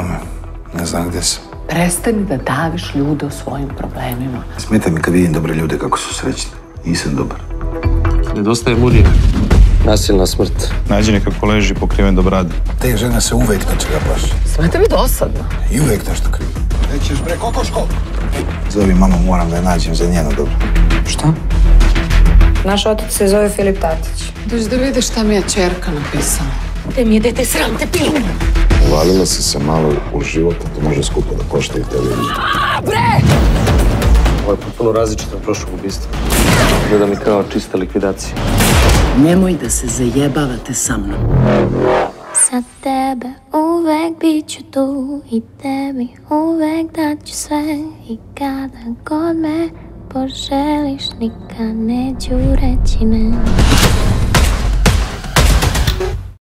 nema me. Ne znam gdje sam. Prestani da daviš ljude o svojim problemima. Smeta mi kad vidim dobre ljude kako su srećni. Nisam dobar. Nedostaje murija. Nasilna smrt. Nađi nekako leži pokriven do brade. Te žena se uvek nečega plaši. Smeta mi dosadno. I uvek nešto krivi. Nećeš bre, kokoško! Zovi mamu, moram da je nađem za njeno dobro. Šta? Naš otac se zove Filip Tatić. Dođi da vidiš šta mi je čerka napisala. Te mi je dete sram, te pilu! Uvalila si se malo u život, a to može skupo da košta i tebi. Ovo je potpuno različito od prošlog ubistva. Gleda mi kao čista likvidacija. Nemoj da se zajebavate sa mnom. Za tebe uvek bit ću tu i tebi uvek daću sve. I kada god me poželiš nikad neću reći ne.